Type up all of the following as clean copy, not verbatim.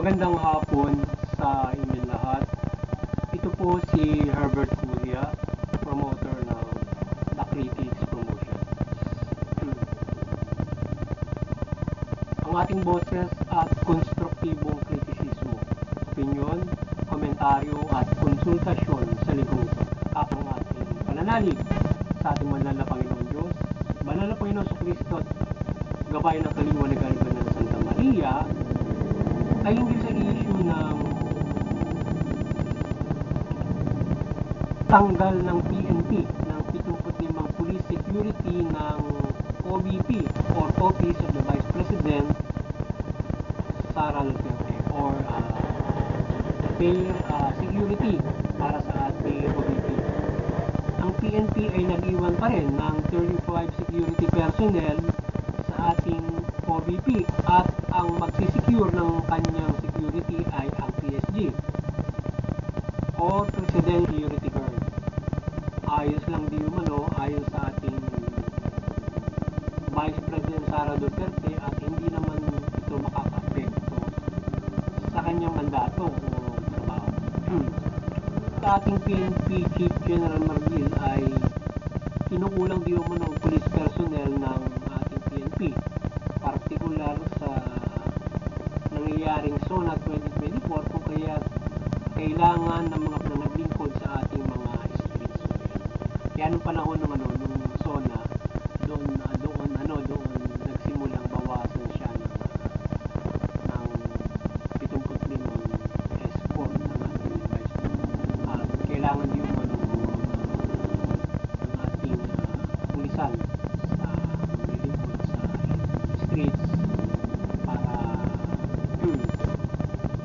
Magandang hapon sa inyong lahat. Ito po si Herbert Culia, promoter ng The Critics Promotion. Ang ating boses at konstruktibong kritisismo, opinyon, komentaryo at konsultasyon sa likod at ang ating pananalig sa ating banal na Panginoon Diyos, banal na Panginoon Kristo at gabay ng kaliwanagan ng Santa Maria ay hindi sa issue ng tanggal ng PNP ng 75 Police Security ng OVP or Office of the Vice President Sara Duterte or fair security para sa ating OVP. Ang PNP ay nag-iwan pa rin ng 35 security personnel sa ating OVP at ang magsisecure ng kanyang security ay ang PSG or President Security Guard. Ayos lang di umano ayon sa ating Vice President Sara Duterte at hindi naman ito makaka-apekto sa kanyang mandato o trabaho. Sa ating PNP Chief General Marbil ay kinukulang di umano ang police personnel ng ating PNP, partikular sa nangyayaring SONA 2024 kung kaya kailangan ng mga naglingkod sa ating mga streets. Kaya nung panahon ng nung SONA, doon nagsimulang bawasan siya ng 75 escort ng ating vice at kailangan din ng ating pulisan sa maglilingkod sa streets para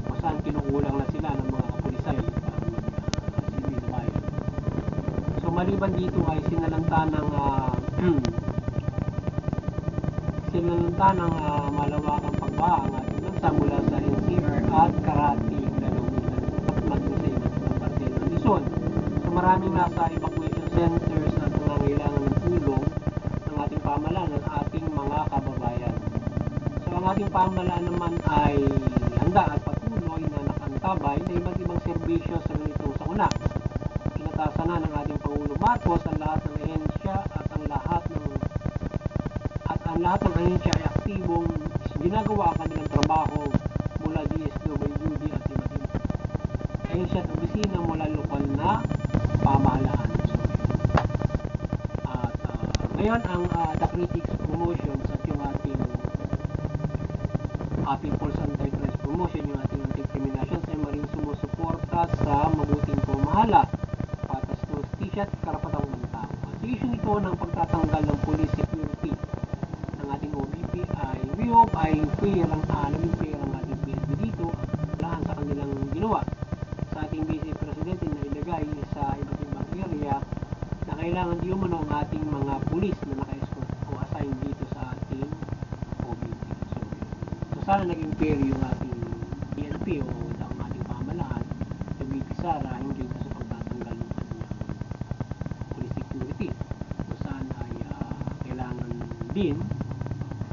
kung saan kinukulang na sila ng mga kapulisan para magsilbi sa bayan. So maliban dito ay sinalanta ng malawakang pagbaha ang ating bansa mula sa NCR at karating lalawigan at maging sa iba't parte ng Luzon. So maraming nasa evacuation centers at nangangailangan ng tulong ng ating pamahalaan at ating mga kababayan. So ang ating pamahalaan naman ay handa at patuloy na nakantabay sa iba't ibang serbisyo sa ganitong sakuna. Inatasan na ng ating Pangulo Marcos ang lahat ng ahensya at ang lahat ng ahensya ay aktibong ginagawa ang kanilang trabaho mula DSWD at iba't ibang ahensya at opisina mula lokal na pamahalaan. At ngayon ang The Critics Promotion at yung ating People's Anti-Trust Promotion, yung ating anti-crimination ay maring sumusuporta sa mabuting pamahala, patas ng justisya at karapatang ng tao. At sa issue nito ng pagtatanggal ng police security ng ating OVP ay we hope ay fair ang ating PNP dito lahan sa kanilang ginawa sa ating Vice Presidente na ilagay sa iba't ibang area na kailangan di umano ang ating mga pulis na naka-escort o assign dito sa ating OVP. So sana naging fair yung ating PNP o ang ating pamahalaan sa VP Sara hindi sa pagtatanggal ng kanyang police security. So sana ay kailangan din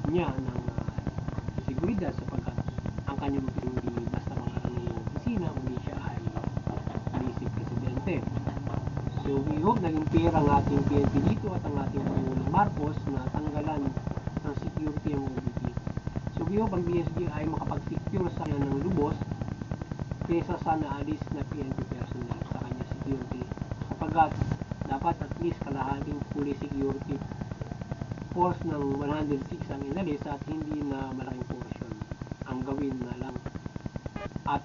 niya ng seguridad sapagkat ang kanyang hindi basta makarami ng opisina kundi siya ay Vice Presidente. So we hope naging fair ang ating PNP dito at ang ating Pangulong Marcos na tanggalan ng security ang OVP. So we hope ang BSG ay makapag-secure sa kanya ng lubos kaysa sa naalis na PNP personnel sa kanya security sapagkat dapat at least kalahating police security force ng 106 ang inalis at hindi na malaking portion ang gawin na lang at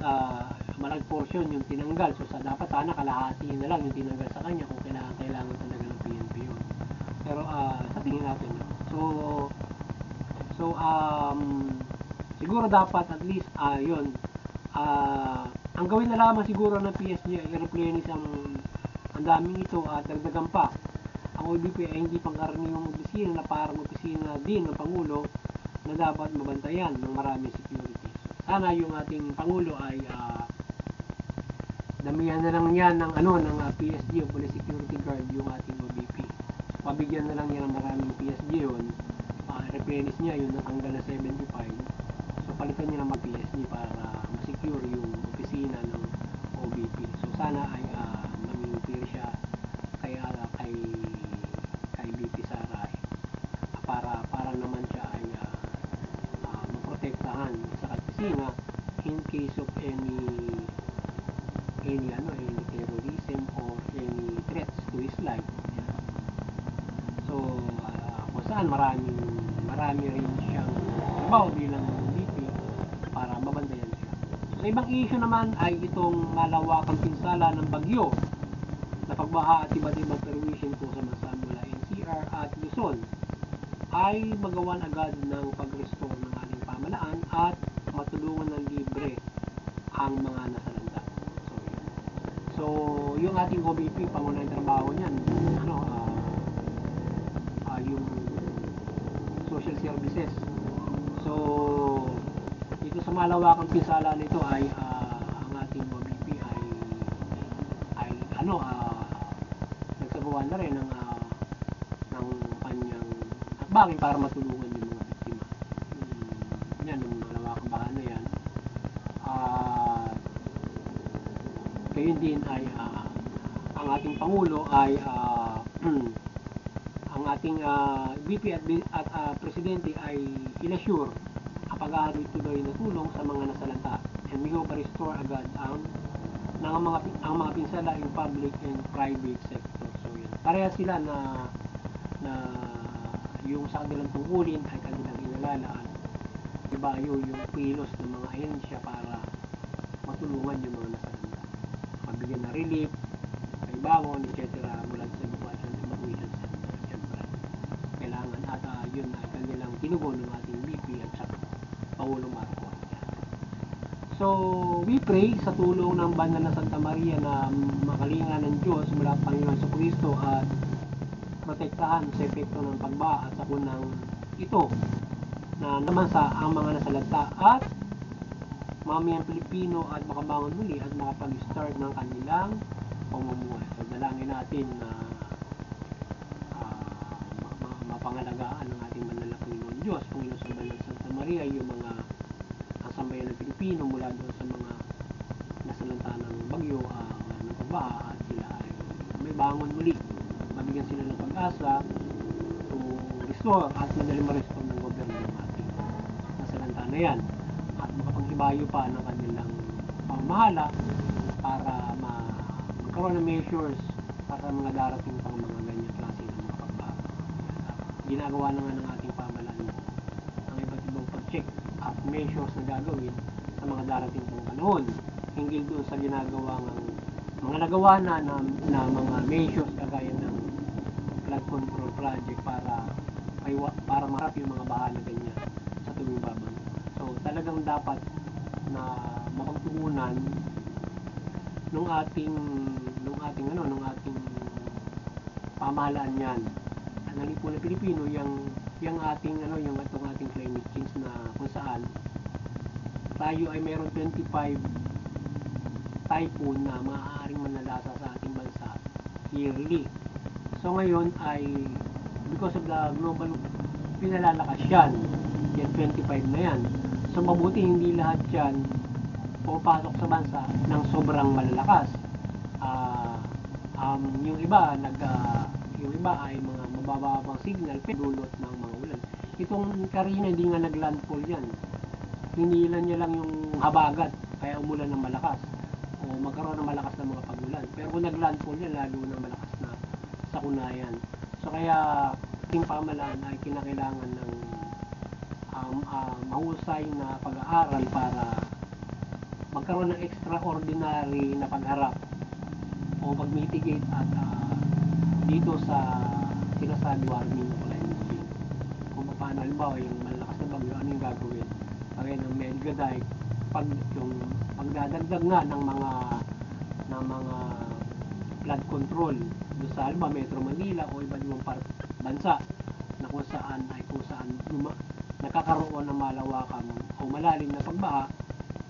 malaking portion yung tinanggal. So dapat sana kalahati na lang yung tinanggal sa kanya kung kailangan talaga ng PNP yun. Pero sa tingin natin siguro dapat at least yun ang gawin na lamang siguro ng PSG ay i-replenish ang daming ito at dagdagan pa ang OVP ay hindi pangkaraniwang opisina na parang opisina din ng Pangulo na dapat mabantayan ng maraming security. Sana yung ating Pangulo ay damihan na lang yan ng PSG o Police Security Guard yung ating OVP. Pabigyan na lang yan ng maraming PSG yun. Replenish niya yun natanggal na 75. So palitan niya ng mga PSG para secure yung opisina ng OBP. So sana ay maging clear siya kay VP Sara para naman siya ay maprotektahan sa opisina in case of any terrorism or any threats to his life. So kung saan marami rin siyang trabaho bilang VP para mabantayan siya. Sa ibang issue naman ay itong malawakang pinsala ng bagyo na pagbaha at iba't ibang permission po sa bansa mula NCR at Luzon ay magawan agad ng pag-restore ng ating pamahalaan at matulungan ng libre ang mga nasalanta. So yung ating OBP, pangunahing trabaho niyan, yung social services. So dito sa malawakang pinsala nito ay ang ating OBP ay nagsagawa na rin ng kanyang hakbangin para matulungan yung mga biktima. Yan, yung malawakang baha na yan. Gayon din ay ang ating Pangulo ay ang ating VP at Presidente ay inassure ang pag-aaral tuloy na tulong sa mga nasalanta, and we hope restore agad ang mga pinsala in public and private sector. So yun, pareha sila na yung sa kanilang tungkulin ay kanilang inalalaan, iba yung pilos ng mga ahensya para matulungan yung mga nasalanta, mabigyan na relief, may bangon, etc. mula sa evacuation center. Kailangan at yun ay kanilang tinugon ng ating VP at saka Pangulo Marcos. So we pray sa tulong ng Banal na Santa Maria na makalinga ng Diyos mula Panginoon sa Kristo at protektahan sa epekto ng pagbaha at sakunang ito na naman sa ang mga nasalanta at mamayang Pilipino at makabangon muli at makapag-start ng kanilang pamumuhay. So dalangin natin na mapangalagaan ng ating banal na Panginoon Diyos, Panginoon sa Banal Santa Maria, yung mga kasambayan ng Pilipino mula doon sa mga nasalanta ng bagyo, ng pagbaha, at sila ay may bangon muli, mabigyan sila ng pag-asa to restore at madaling ma-restore ng gobyerno ng ating nasalanta na yan at makapaghibayo pa ng kanilang pamamahala para magkaroon ng measures para mga darating pang mga ganyan klase ng mga pagbaha. Ginagawa na nga ng ating pamahalaan ang iba't ibang pag-check at measures na gagawin sa mga darating pang panahon hinggil doon sa ginagawa ng mga nagawa na mga measures kagaya ng flood control project para marap yung mga baha na ganyan sa tuwing babang. So talagang dapat na mapagtuunan nung ating pamahalaan yan. Ang po na Pilipino yung atong climate change na kung saan tayo ay meron 25 typhoon na maaaring manalasa sa ating bansa yearly. So ngayon ay because of the global pinalalakas yan 25 na yan. So mabuti hindi lahat yan pumapasok sa bansa ng sobrang malalakas. Yung iba ay mga mababang signal dulot ng mga ulan. Itong Karina hindi nga naglandfall yan. Hinilan niya lang yung habagat kaya umulan ng malakas o magkaroon ng malakas na mga pagulan. Pero kung naglandfall yan, lalo ng malakas na sakunayan. So kaya ating pamahalaan ay kinakailangan ng mahusay na pag-aaral para magkaroon ng extraordinary na pagharap o pag-mitigate at dito sa sinasabi warming ng climate change. Kung paano, halimbawa yung malakas na bagyo, ano yung gagawin? Kaya ng Medga Dike, yung pagdadagdag nga ng mga flood control doon sa halimbawa Metro Manila o iba't ibang bansa na kung saan nakakaroon ng malawakan o malalim na pagbaha,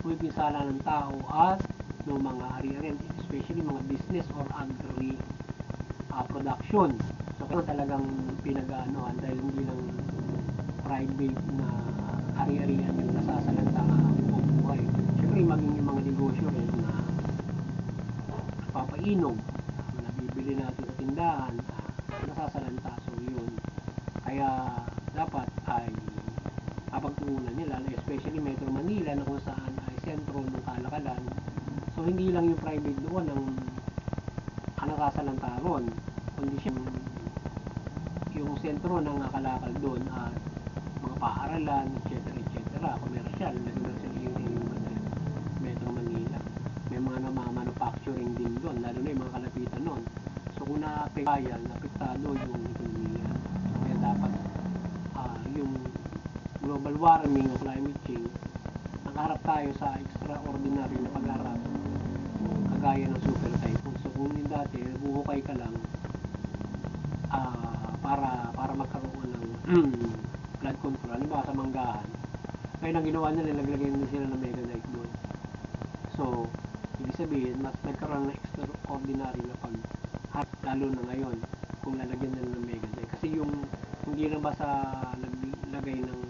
pumipinsala ng tao at ng mga ari-arian, especially mga business or agri production. So kaya talagang pinag-aanohan dahil hindi lang private na ari-arian yung nasasalanta ang buhay. siyempre maging yung mga negosyo rin na papainom, nabibili natin sa tindahan, nasasalanta. So yun, kaya dapat ay kapagtuunan nila, especially Metro Manila na kung saan ay sentro ng kalakalan. So hindi lang yung private doon ang nakasalanta ron, kundi yung sentro ng kalakal doon at mga paaralan, etc. Commercial yung Metro Manila. May mga manufacturing din doon, lalo na yung mga kalapitan noon. So kung napektado yung ekonomiya. So kaya dapat yung global warming o climate change, nakaharap tayo sa extraordinary na pag-arap kagaya ng super typhoon. So kung yung dati nabuhukay ka lang para magkaroon ng flood control, halimbawa sa Manggahan, ngayon ang ginawa nila, naglagay nila sila ng mega dike doon. So ibig sabihin, mas nagkaroon ng extraordinary na lalo na ngayon kung lalagyan nila ng mega dike. Kasi yung hindi lang basta naglagay ng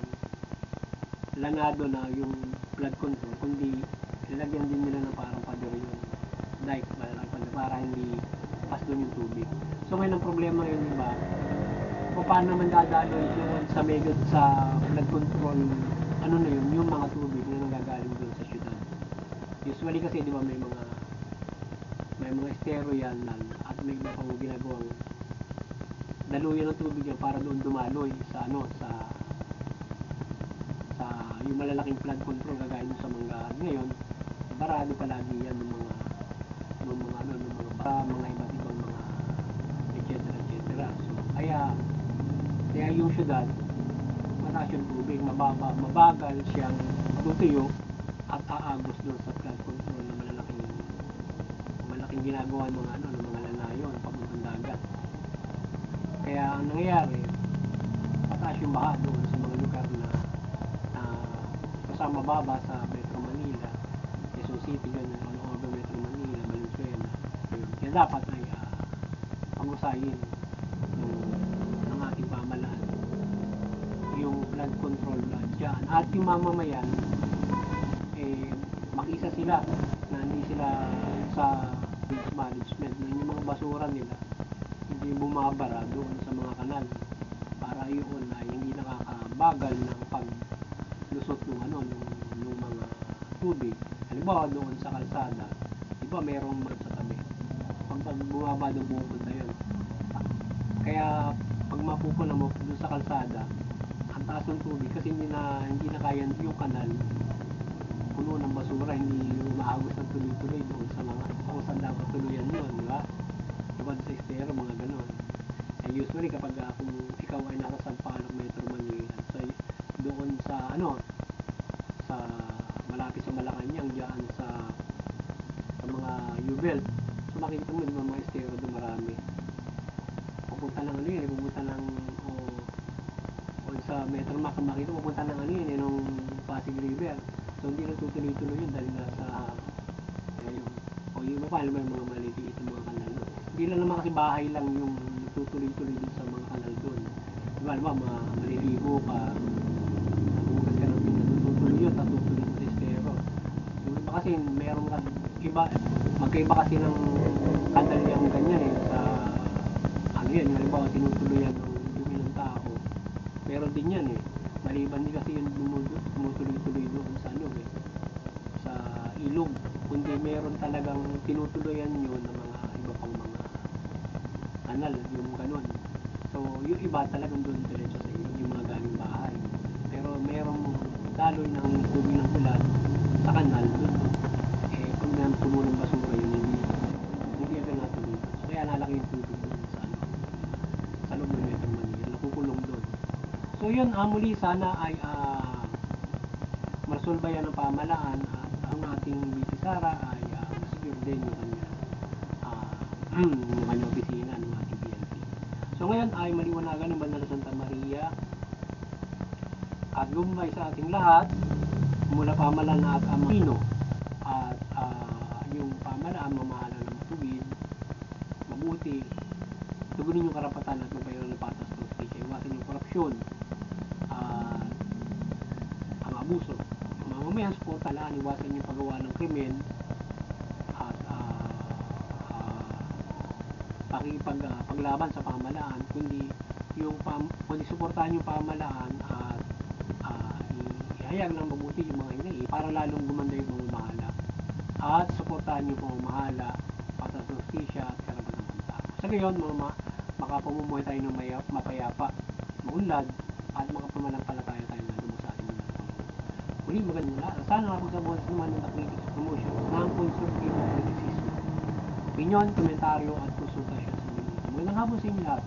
lanado na yung flood control, kundi lalagyan din nila ng parang pader yun, dike para hindi pas doon yung tubig. So ngayon ang problema yun, diba, kung paano naman dadaloy doon sa flood control, ano na yun, yung mga tubig na nanggagaling doon sa syudad. Usually kasi diba may mga estero yan at may iba pang ginagawang daluyan ng tubig yan para doon dumaloy sa yung malalaking flood control kagaya sa Manggahan. Ngayon barado palagi yan ng mga iba't ibang mga etc. So kaya yung syudad mataas yung tubig, mabagal siyang tutuyo at aagos doon sa flood control na malaking ginagawa ng mga lanayon papuntang dagat. Kaya ang nangyayari, mataas yung baha doon sa mga lugar na kasama mababa sa Metro Manila, Quezon City, ganyan, all over Metro Manila, Valenzuela. Kaya dapat ay pag-usayin ng ating pamahalaan yung flood control dyan. At yung mamamayan, makisa sila na hindi sila sa waste management, na yung mga basura nila hindi bumabara doon sa mga kanal para yun ay hindi nakakabagal ng paglusot ng mga tubig. Halimbawa doon sa kalsada, diba merong sa tabi, pag bumaba doon pupunta yun. Kaya pag mapupunan mo doon sa kalsada, ang taas ng tubig kasi hindi na kaya yung kanal puno ng basura, hindi umaagos ng tuloy-tuloy doon sa mga kung saan dapat tuluyan yun, di ba? Diba sa estero, mga ganon. Usually kapag kung ikaw ay nasa Sampaloc, Metro Manila, so doon sa sa malapit sa Malacanang, diyan sa mga U-belt, so makikita mo diba mga estero doon marami. Pupunta ng pupunta ng sa Metro Mac, makita pupunta ng yung Pasig River. So hindi na tutuloy-tuloy yun dahil nasa yung iba pa, alam mo yung mga maliliit ng mga kanal doon. Hindi lang naman kasi bahay lang yung tutuloy-tuloy doon sa mga kanal doon. Diba, alam mo, maliligo ka, bukas ka ng tutuloy yun, tutuloy sa estero. Yung iba kasi, meron ka, magkaiba kasi ng kanal yung ganyan sa yung halimbawa tinutuloyan ng ilang tao. Meron din yan maliban din kasi yung tumutuloy-tuloy doon sa sa ilog, kundi meron talagang tinutuloyan yun ng mga iba pang mga kanal, yung ganun. So yung iba talagang doon diretso sa ilog, yung mga galing bahay. Pero merong daloy ng tubig ng ulan sa kanal doon. Kung meron puno ng basura yun, hindi agad natuloy. So kaya nalaki yung tubig doon sa loob ng Metro Manila, nakukulong doon. So yun, muli sana ay maresolba yan ng pamahalaan at ang ating BP Sara ay masecure din yung kanyang opisina ng ating PNP. So ngayon ay maliwanagan ng Banal Santa Maria at lumabay sa ating lahat mula pamahalaan at amino at yung pamahalaan mamahala ng matuwid, mabuti, tugunin yung karapatan at mabayaran ng patas ng hustisya, iwasan yung korupsyon, ang abuso. Mamamayan kailangan suportahan, iwasan yung paggawa ng krimen at paglaban sa pamahalaan, kundi kundi suportahan yung pamahalaan at ihayag ng mabuti yung mga hinaing para lalong gumanda yung pamamahala at suportahan yung pamamahala, patas ng hustisya at karapatan ng tao. Sa gayon, makapamumuhay tayo ng mapayapa, maunlad at makapamanampalataya tayo na lumos sa ating mga Panginoon. Muli, magandang lahat. Sana nakapagsabuhan naman ng critics promotion ng konstruktibo kritisismo. Opinyon, komentaryo at konsultasyon sa mga. Magandang hapon sa inyo lahat.